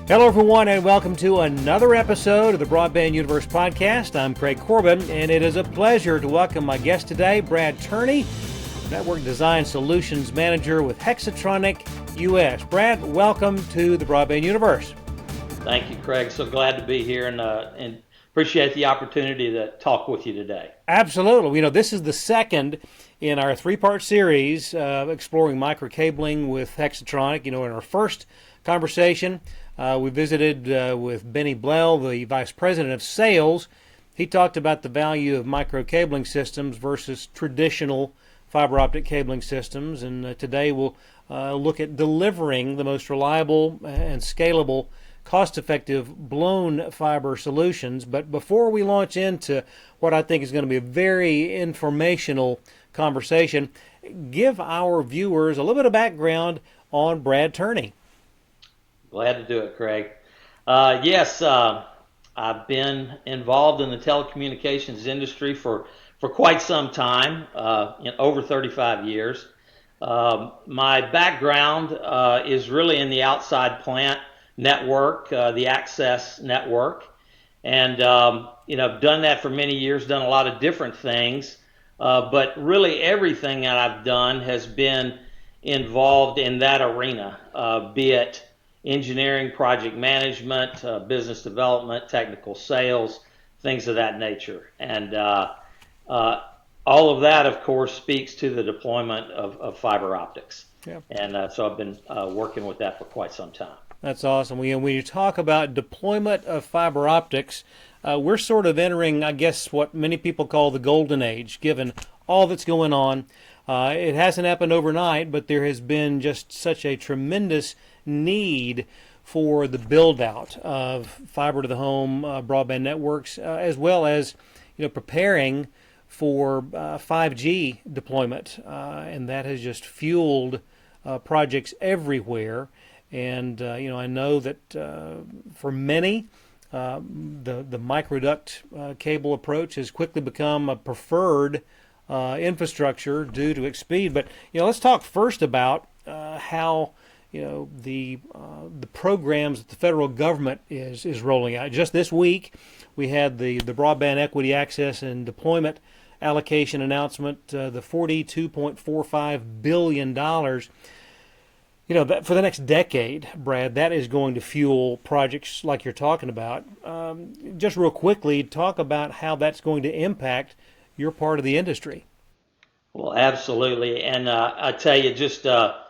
Hello, everyone, and welcome to another episode of the Broadband Universe podcast. I'm Craig Corbin, and it is a pleasure to welcome my guest today, Brad Turney, Network Design Solutions Manager with Hexatronic US. Brad, welcome to the Broadband Universe. Thank you, Craig. So glad to be here and appreciate the opportunity to talk with you today. Absolutely. You know, this is the second in our three-part series exploring microcabling with Hexatronic. You know, in our first conversation, we visited with Benny Blell, the Vice President of Sales. He talked about the value of microcabling systems versus traditional fiber optic cabling systems. And today we'll look at delivering the most reliable and scalable, cost-effective blown fiber solutions. But before we launch into what I think is going to be a very informational conversation, give our viewers a little bit of background on Brad Turney. Glad to do it, Craig. Yes, I've been involved in the telecommunications industry for quite some time, over 35 years. My background is really in the outside plant network, the access network. And, I've done that for many years, done a lot of different things. But really everything that I've done has been involved in that arena, be it engineering, project management, business development, technical sales, things of that nature. And all of that, of course, speaks to the deployment of fiber optics. Yeah. And so I've been working with that for quite some time. That's awesome. When you talk about deployment of fiber optics, we're sort of entering, I guess, what many people call the golden age, given all that's going on. It hasn't happened overnight, but there has been just such a tremendous need for the build out of fiber to the home broadband networks, as well as preparing for 5G deployment, and that has just fueled projects everywhere. And I know that for many, the microduct cable approach has quickly become a preferred infrastructure due to its speed. But let's talk first about how the programs that the federal government is rolling out. Just this week, we had the Broadband Equity Access and Deployment Allocation announcement, the $42.45 billion. That for the next decade, Brad, that is going to fuel projects like you're talking about. Just real quickly, talk about how that's going to impact your part of the industry. Well, absolutely. And I tell you, just a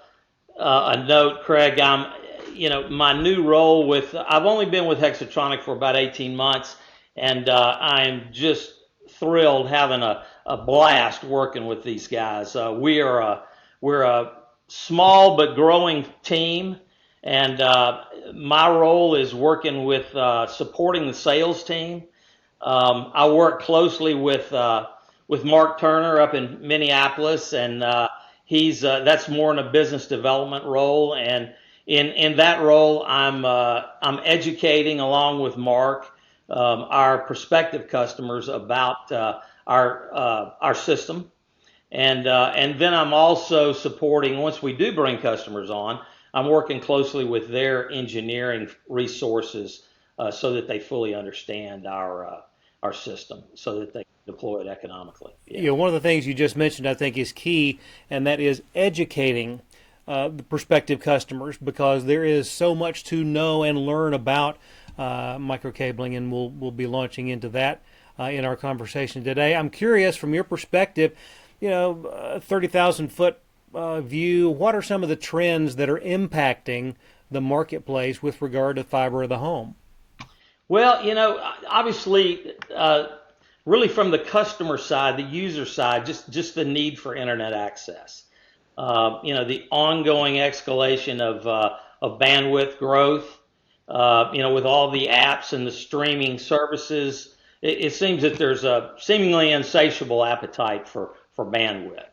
note, Craig, my new role I've only been with Hexatronic for about 18 months, and I'm just thrilled, having a blast working with these guys. We're a small but growing team, and my role is working with supporting the sales team. I work closely with Mark Turner up in Minneapolis, and he's that's more in a business development role. And in that role, I'm educating along with Mark our prospective customers about our system. And then I'm also supporting, once we do bring customers on, I'm working closely with their engineering resources so that they fully understand our system, so that they can deploy it economically. Yeah. One of the things you just mentioned, I think, is key, and that is educating the prospective customers, because there is so much to know and learn about microcabling, and we'll be launching into that in our conversation today. I'm curious, from your perspective, 30,000 foot view, what are some of the trends that are impacting the marketplace with regard to fiber of the home? Well, obviously, really from the customer side, the user side, just the need for internet access. The ongoing escalation of bandwidth growth, with all the apps and the streaming services, it seems that there's a seemingly insatiable appetite for bandwidth.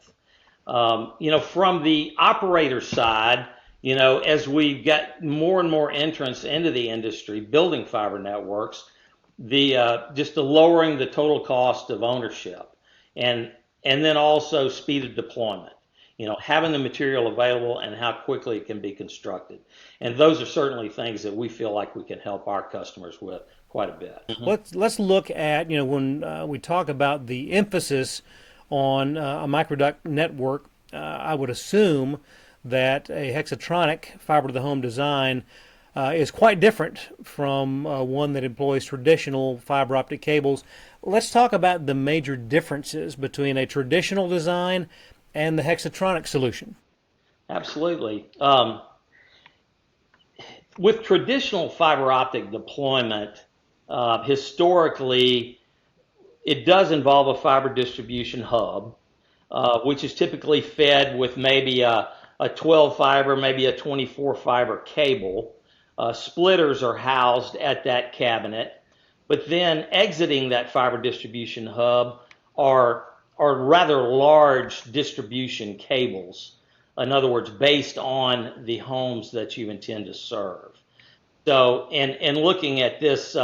From the operator side, as we get more and more entrants into the industry building fiber networks, just the lowering the total cost of ownership, and then also speed of deployment. having the material available and how quickly it can be constructed. And those are certainly things that we feel like we can help our customers with quite a bit. Let's look at when we talk about the emphasis on a microduct network. I would assume that a Hexatronic fiber to the home design is quite different from one that employs traditional fiber optic cables. Let's talk about the major differences between a traditional design and the Hexatronic solution. Absolutely. With traditional fiber optic deployment, historically, it does involve a fiber distribution hub, which is typically fed with maybe a 12 fiber, maybe a 24 fiber cable. Splitters are housed at that cabinet, but then exiting that fiber distribution hub are rather large distribution cables. In other words, based on the homes that you intend to serve. So, in looking at this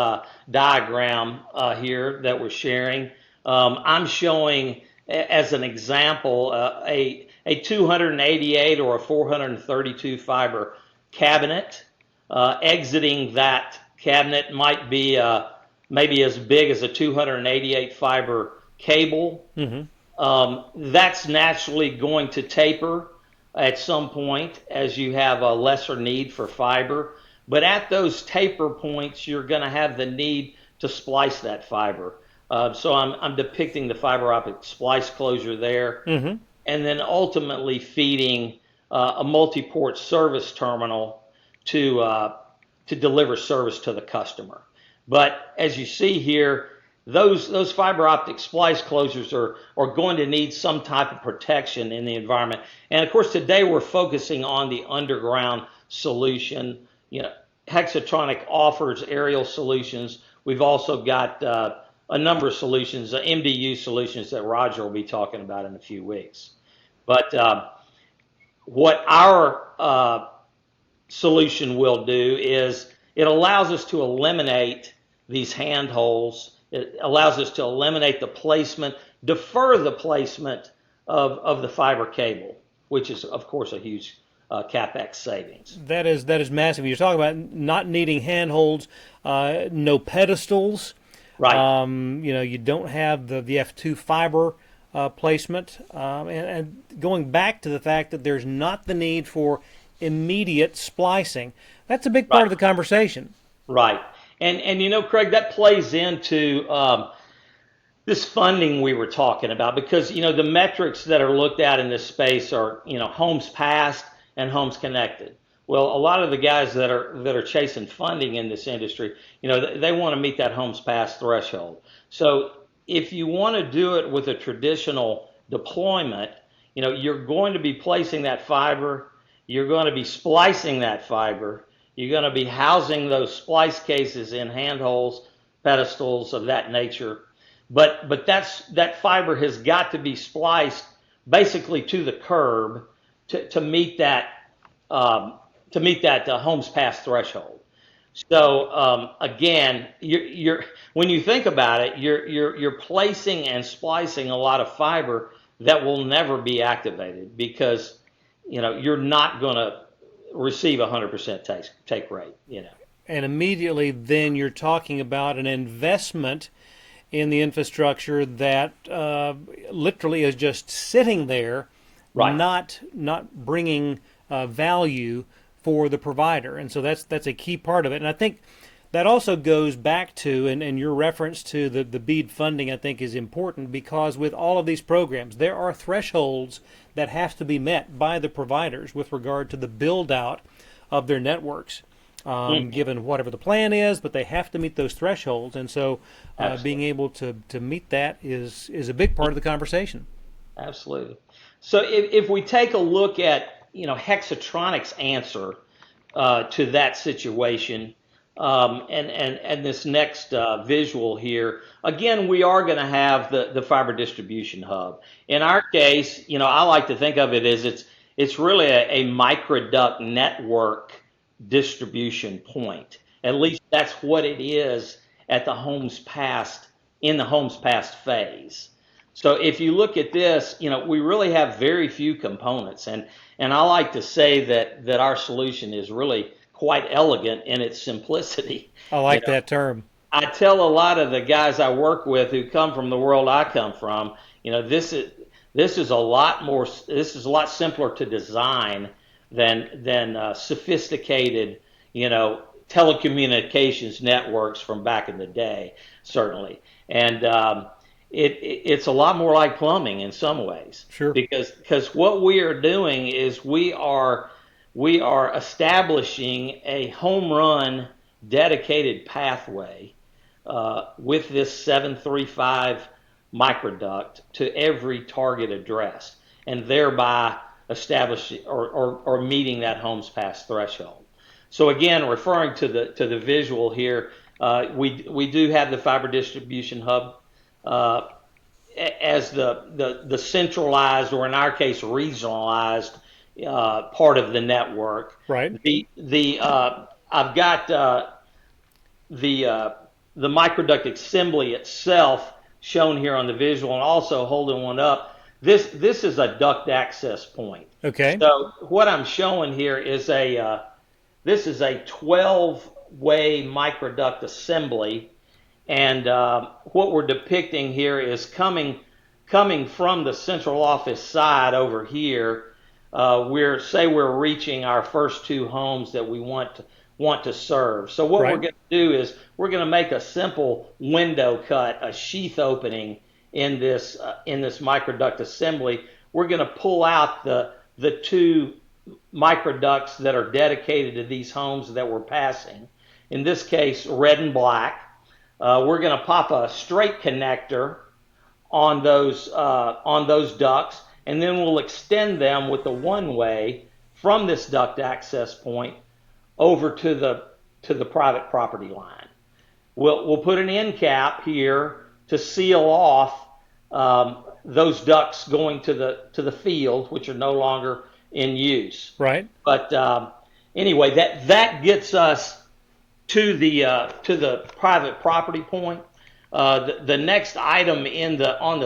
diagram here that we're sharing, I'm showing as an example a 288 or a 432 fiber cabinet. Exiting that cabinet might be maybe as big as a 288 fiber cable. That's naturally going to taper at some point as you have a lesser need for fiber. But at those taper points, you're going to have the need to splice that fiber. So I'm depicting the fiber optic splice closure there, and then ultimately feeding a multi-port service terminal to deliver service to the customer. But as you see here, those fiber optic splice closures are going to need some type of protection in the environment. And of course, today we're focusing on the underground solution. Hexatronic offers aerial solutions. We've also got a number of solutions, MDU solutions that Roger will be talking about in a few weeks. But what our solution will do is it allows us to eliminate these handholds. It allows us to eliminate the placement, defer the placement of the fiber cable, which is, of course, a huge CapEx savings. That is massive. You're talking about not needing handholds, no pedestals. Right. You don't have the F2 fiber placement, and going back to the fact that there's not the need for immediate splicing. That's a big part of the conversation. Right. And Craig, that plays into this funding we were talking about, because the metrics that are looked at in this space are homes passed and homes connected. Well, a lot of the guys that are chasing funding in this industry, they want to meet that homes passed threshold. So if you want to do it with a traditional deployment, you're going to be placing that fiber, you're going to be splicing that fiber, you're going to be housing those splice cases in handholds, pedestals of that nature. But that fiber has got to be spliced basically to the curb to meet that homes passed threshold. So again, when you think about it, you're placing and splicing a lot of fiber that will never be activated, because you're not going to receive 100% take rate. And immediately then you're talking about an investment in the infrastructure that literally is just sitting there, right, not bringing value for the provider. And so that's a key part of it. And I think that also goes back to, and your reference to the BEAD funding, I think, is important, because with all of these programs, there are thresholds that have to be met by the providers with regard to the build out of their networks, given whatever the plan is, but they have to meet those thresholds. And so being able to meet that is a big part of the conversation. Absolutely. So if we take a look at Hexatronic's answer to that situation, and this next visual here, again, we are going to have the fiber distribution hub. In our case, I like to think of it as it's really a microduct network distribution point. At least that's what it is at the homes passed, in the homes passed phase. So if you look at this, we really have very few components, and I like to say that our solution is really quite elegant in its simplicity. I You like know, that term. I tell a lot of the guys I work with who come from the world I come from, this is a lot more, this is a lot simpler to design than sophisticated, telecommunications networks from back in the day, certainly. And it's a lot more like plumbing in some ways, Sure. because what we are doing is we are establishing a home run dedicated pathway with this 735 microduct to every target address, and thereby establishing or meeting that homes passed threshold. So again, referring to the visual here, we do have the fiber distribution hub uh, as the centralized, or in our case regionalized, part of the network. Right. The I've got the uh, the microduct assembly itself shown here on the visual, and also holding one up. This is a duct access point. Okay. So what I'm showing here is this is a 12-way microduct assembly, and what we're depicting here is coming from the central office side over here. We're reaching our first two homes that we want to serve. So what we're Right. going to do is we're going to make a simple window cut, a sheath opening in this microduct assembly. We're going to pull out the two microducts that are dedicated to these homes that we're passing. In this case, red and black. We're going to pop a straight connector on those ducts, and then we'll extend them with the one way from this duct access point over to the private property line. We'll put an end cap here to seal off those ducts going to the field, which are no longer in use. Right. But anyway, that gets us to the private property point. The next item on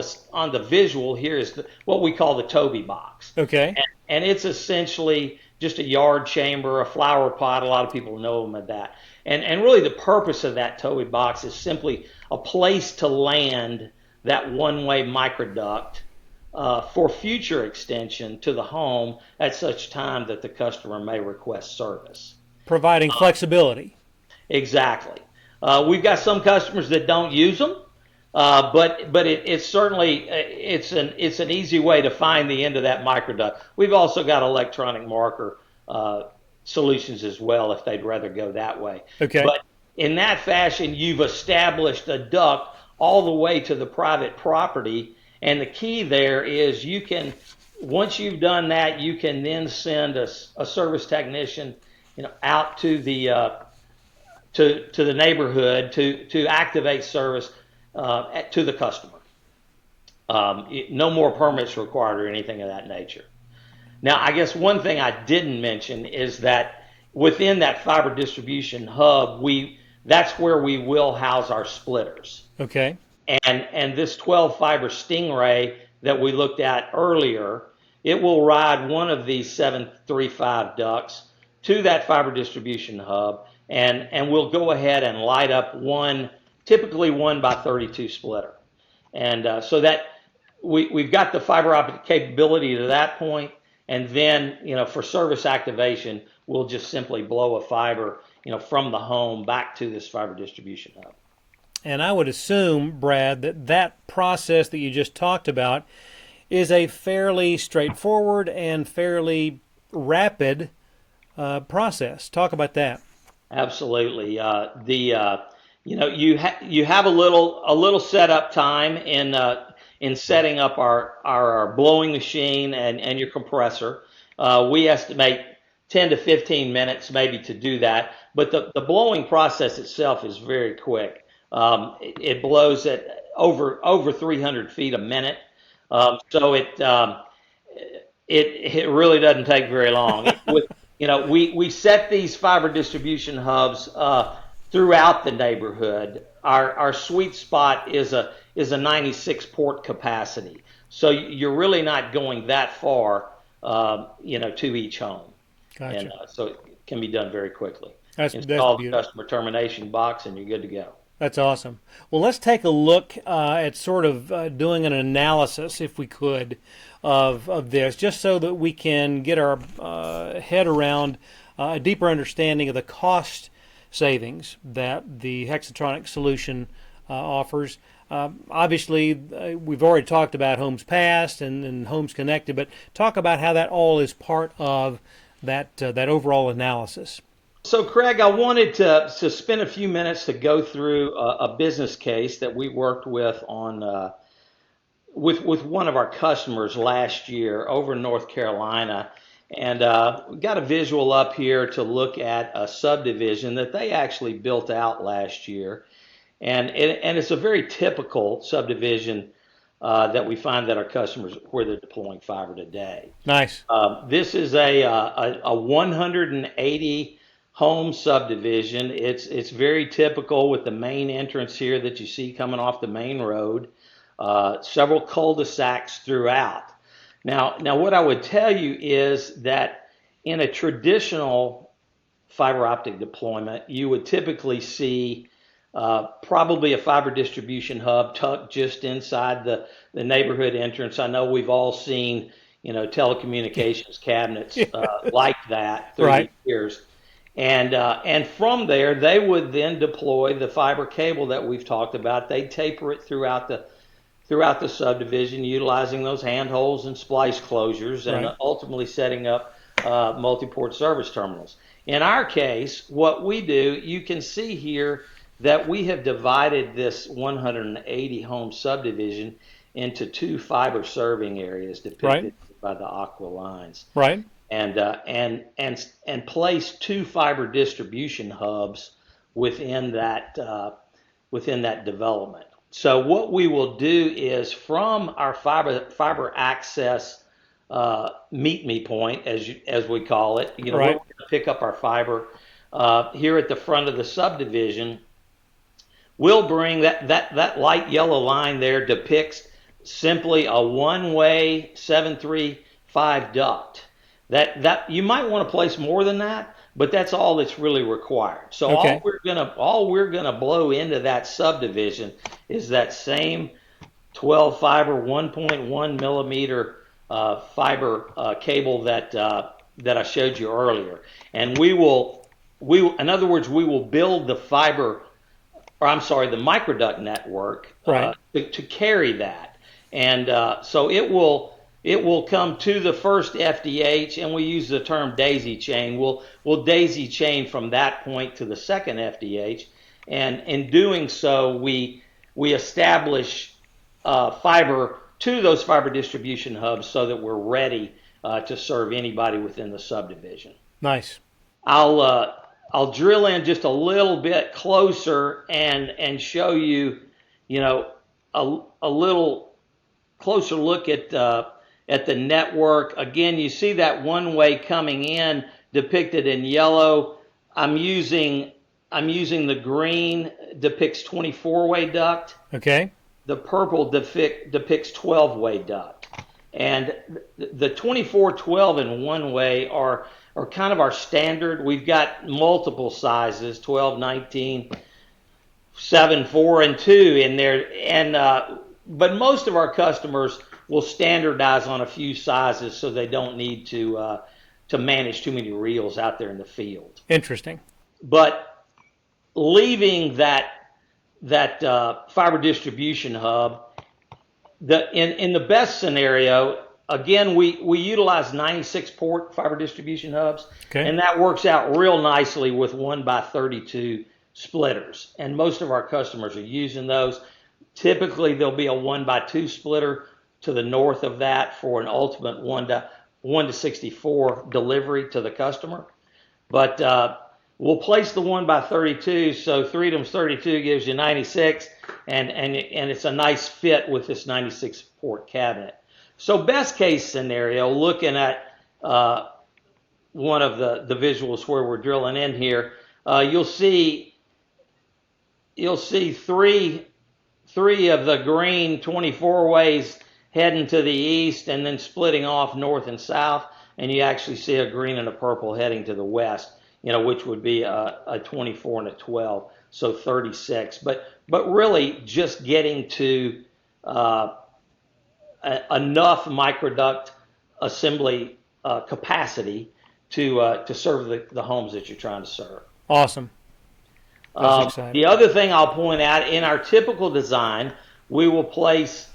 the visual here is what we call the Toby box, Okay. and it's essentially just a yard chamber, a flower pot. A lot of people know them as that, and really the purpose of that Toby box is simply a place to land that one-way microduct for future extension to the home at such time that the customer may request service. Providing flexibility. Exactly. We've got some customers that don't use them, but it's certainly it's an easy way to find the end of that microduct. We've also got electronic marker solutions as well if they'd rather go that way. Okay. But in that fashion, you've established a duct all the way to the private property, and the key there is once you've done that, you can then send a service technician, out to the neighborhood to activate service to the customer. No more permits required or anything of that nature. Now, I guess one thing I didn't mention is that within that fiber distribution hub, that's where we will house our splitters. Okay. And this 12 fiber Stingray that we looked at earlier, it will ride one of these 735 ducts to that fiber distribution hub, and we'll go ahead and light up typically 1x32 splitter. And so that we've got the fiber optic capability to that point, and then for service activation, we'll just simply blow a fiber from the home back to this fiber distribution hub. And I would assume, Brad, that process that you just talked about is a fairly straightforward and fairly rapid process. Talk about that. Absolutely. You have a little setup time in setting up our blowing machine and your compressor. We estimate 10 to 15 minutes maybe to do that, but the blowing process itself is very quick. It blows at over 300 feet a minute, so it really doesn't take very long. We set these fiber distribution hubs throughout the neighborhood. Our sweet spot is a 96 port capacity. So you're really not going that far, to each home, and Gotcha. so it can be done very quickly. That's Install the beautiful. customer termination box, and you're good to go. That's awesome. Well, let's take a look at sort of doing an analysis, if we could, of this, just so that we can get our head around a deeper understanding of the cost savings that the Hexatronic solution offers. Obviously, we've already talked about homes passed and homes connected, but talk about how that all is part of that overall analysis. So, Craig, I wanted to spend a few minutes to go through a business case that we worked with on with one of our customers last year over in North Carolina, and we got a visual up here to look at a subdivision that they actually built out last year, and it's a very typical subdivision that we find that our customers where they're deploying fiber today. Nice. This is a 180 home subdivision. It's very typical with the main entrance here that you see coming off the main road. Several cul-de-sacs throughout. Now, what I would tell you is that in a traditional fiber optic deployment, you would typically see probably a fiber distribution hub tucked just inside the neighborhood entrance. I know we've all seen, telecommunications cabinets like that through Right. the years. And from there, they would then deploy the fiber cable that we've talked about. They taper it throughout the subdivision, utilizing those handholds and splice closures, and Right. ultimately setting up multi-port service terminals. In our case, what we do, you can see here that we have divided this 180 home subdivision into two fiber serving areas Right. depicted by the aqua lines, Right. and place two fiber distribution hubs within that development. So what we will do is from our fiber access meet me point, as we call it, where we're Right. going to pick up our fiber here at the front of the subdivision. We'll bring that light yellow line there depicts simply a one-way 735 duct. That you might want to place more than that, but that's all that's really required. So Okay. all we're gonna blow into that subdivision is that same 12 fiber 1.1 millimeter fiber cable that I showed you earlier, and in other words, we will build the fiber, or I'm sorry, the microduct network Right. to carry that, and so it will come to the first FTH, and we use the term daisy chain. We'll daisy chain from that point to the second FTH, and in doing so, we establish fiber to those fiber distribution hubs so that we're ready to serve anybody within the subdivision. Nice. I'll drill in just a little bit closer and show you, a little closer look at the network. Again, you see that one way coming in depicted in yellow. I'm using the green depicts 24-way duct. Okay. The purple depicts 12-way duct. And the 24, 12, and one way are kind of our standard. We've got multiple sizes, 12, 19, 7, 4, and 2 in there. And but most of our customers will standardize on a few sizes so they don't need to manage too many reels out there in the field. Interesting. But leaving that fiber distribution hub, in the best scenario, again, we utilize 96 port fiber distribution hubs, Okay. and that works out real nicely with 1x32 splitters. And most of our customers are using those. Typically, there'll be a 1x2 splitter to the north of that for an ultimate 1 to 64 delivery to the customer. But we'll place the 1x32, so 3 times 32 gives you 96, and it's a nice fit with this 96 port cabinet. So best case scenario, looking at one of the visuals where we're drilling in here, you'll see you'll see three of the green 24 ways heading to the east and then splitting off north and south, and you actually see a green and a purple heading to the west, which would be a 24 and a 12, so 36. But really just getting to enough microduct assembly capacity to serve the homes that you're trying to serve. Awesome. That's exciting. The other thing I'll point out, in our typical design, we will place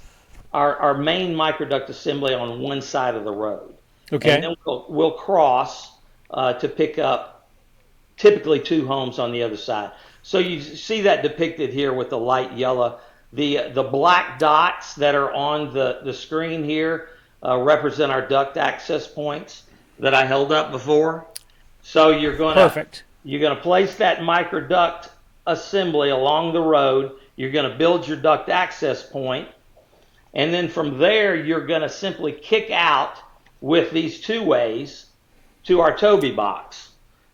our main microduct assembly on one side of the road. Okay. And then we'll cross to pick up typically 2 homes on the other side. So you see that depicted here with the light yellow. The black dots that are on the screen here represent our duct access points that I held up before. So you're going to place that microduct assembly along the road. You're going to build your duct access point, and then from there you're going to simply kick out with these 2 ways to our Toby box.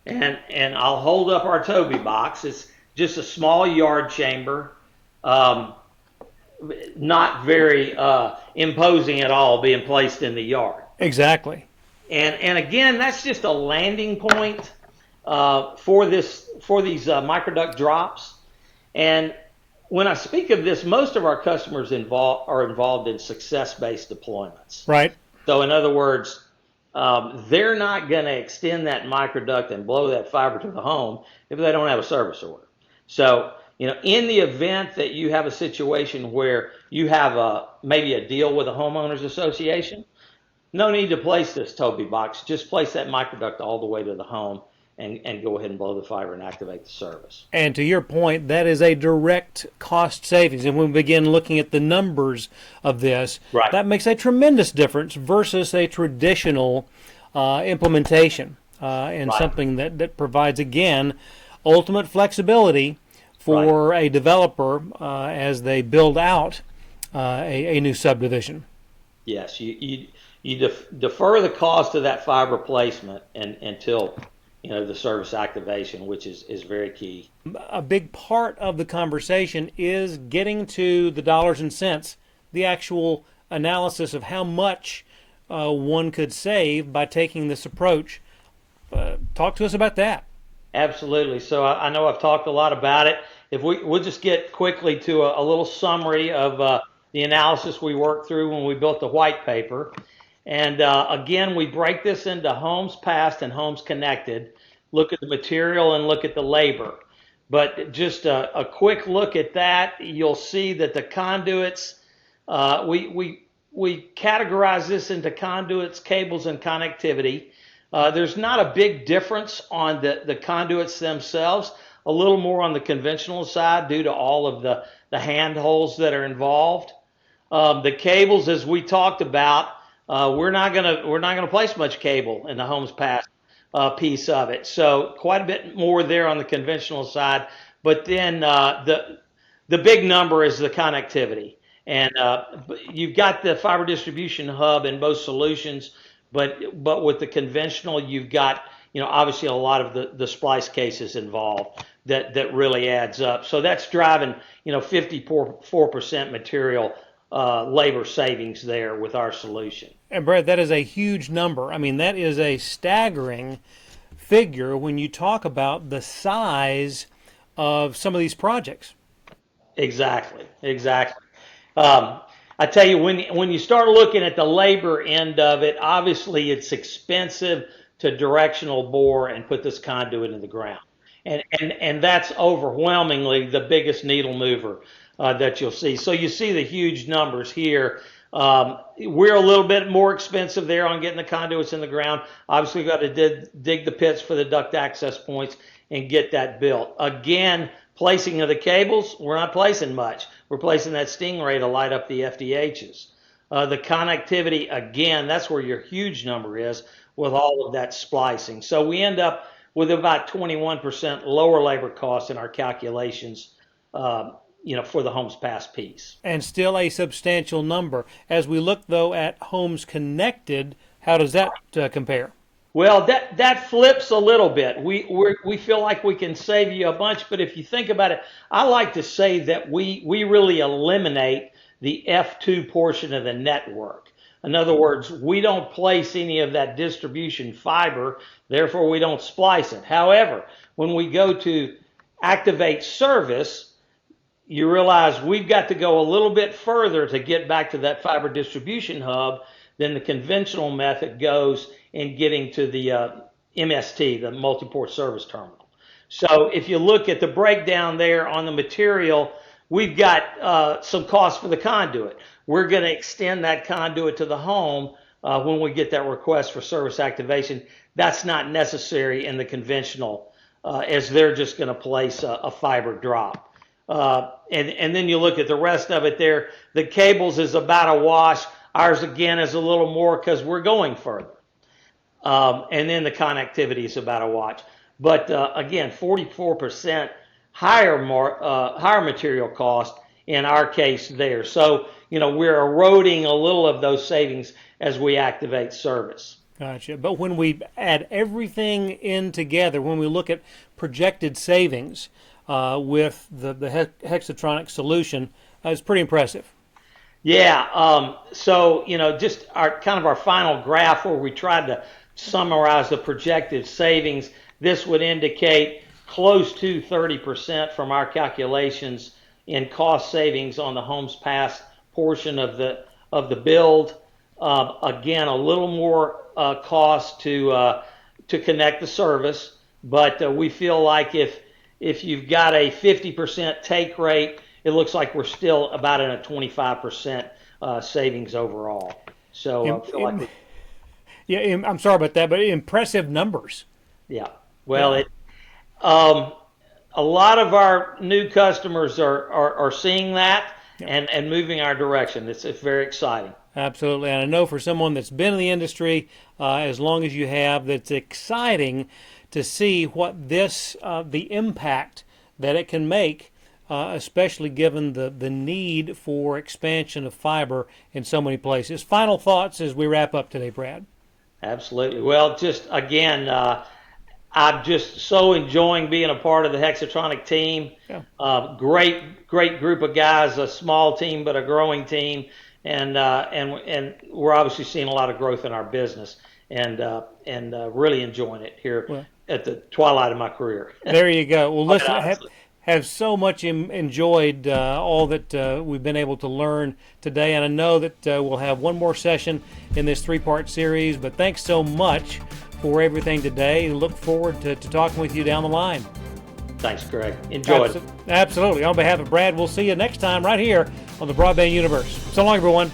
And I'll hold up our Toby box. It's just a small yard chamber, not very imposing at all, being placed in the yard. Exactly. And again, that's just a landing point for these microduct drops. And when I speak of this, most of our customers are involved in success-based deployments. Right. So in other words, they're not going to extend that microduct and blow that fiber to the home if they don't have a service order. So, in the event that you have a situation where you have maybe a deal with a homeowners association, no need to place this Toby box. Just place that microduct all the way to the home and go ahead and blow the fiber and activate the service. And to your point, that is a direct cost savings. And when we begin looking at the numbers of this, right, that makes a tremendous difference versus a traditional implementation and right, something that provides, again, ultimate flexibility for right, a developer as they build out a new subdivision. Yes, you defer the cost of that fiber placement until the service activation, which is very key. A big part of the conversation is getting to the dollars and cents, the actual analysis of how much one could save by taking this approach. Talk to us about that. Absolutely. So I know I've talked a lot about it. If we'll just get quickly to a little summary of the analysis we worked through when we built the white paper. And again, we break this into homes passed and homes connected. Look at the material and look at the labor. But just a quick look at that, you'll see that the conduits, we categorize this into conduits, cables, and connectivity. There's not a big difference on the conduits themselves, a little more on the conventional side due to all of the hand holes that are involved. The cables, as we talked about, we're not gonna place much cable in the homes passed piece of it. So quite a bit more there on the conventional side. But then the big number is the connectivity, and you've got the fiber distribution hub in both solutions. But with the conventional, you've got obviously a lot of the splice cases involved that really adds up. So that's driving 54% material labor savings there with our solution. And Brad, that is a huge number. I mean, that is a staggering figure when you talk about the size of some of these projects. Exactly. I tell you, when you start looking at the labor end of it, obviously it's expensive to directional bore and put this conduit in the ground. And that's overwhelmingly the biggest needle mover that you'll see. So you see the huge numbers here. We're a little bit more expensive there on getting the conduits in the ground. Obviously, we've got to dig the pits for the duct access points and get that built. Again, placing of the cables, we're not placing much. We're placing that Stingray to light up the FTTHs. The connectivity, again, that's where your huge number is with all of that splicing. So we end up with about 21% lower labor costs in our calculations for the homes passed piece. And still a substantial number. As we look, though, at homes connected, how does that compare? Well, that flips a little bit. We feel like we can save you a bunch, but if you think about it, I like to say that we really eliminate the F2 portion of the network. In other words, we don't place any of that distribution fiber, therefore we don't splice it. However, when we go to activate service, you realize we've got to go a little bit further to get back to that fiber distribution hub than the conventional method goes in getting to the MST, the multi-port service terminal. So if you look at the breakdown there on the material, we've got some cost for the conduit. We're going to extend that conduit to the home when we get that request for service activation. That's not necessary in the conventional, as they're just going to place a fiber drop. And then you look at the rest of it there. The cables is about a wash. Ours, again, is a little more because we're going further. And then the connectivity is about a wash. But again, 44% higher material cost in our case there. So, we're eroding a little of those savings as we activate service. Gotcha. But when we add everything in together, when we look at projected savings with the Hexatronic solution, it's pretty impressive. Yeah. So, just our final graph where we tried to summarize the projected savings, this would indicate close to 30% from our calculations in cost savings on the homes passed portion of the build. Again, a little more cost to connect the service, but we feel like if you've got a 50% take rate, it looks like we're still about in a 25% savings overall. So I feel like yeah, I'm sorry about that, but impressive numbers. Yeah. Well, a lot of our new customers are seeing that and moving our direction. It's very exciting. Absolutely. And I know for someone that's been in the industry as long as you have, that's exciting to see what the impact that it can make, especially given the need for expansion of fiber in so many places. Final thoughts as we wrap up today, Brad. Absolutely. Well, just again, I'm just so enjoying being a part of the Hexatronic team. Yeah. Great group of guys, a small team, but a growing team. And we're obviously seeing a lot of growth in our business and really enjoying it here at the twilight of my career. There you go. Well, listen, have so much enjoyed all that we've been able to learn today. And I know that we'll have one more session in this 3-part series. But thanks so much for everything today. Look forward to talking with you down the line. Thanks, Greg. Enjoyed it. Absolutely. On behalf of Brad, we'll see you next time right here on the Broadband Universe. So long, everyone.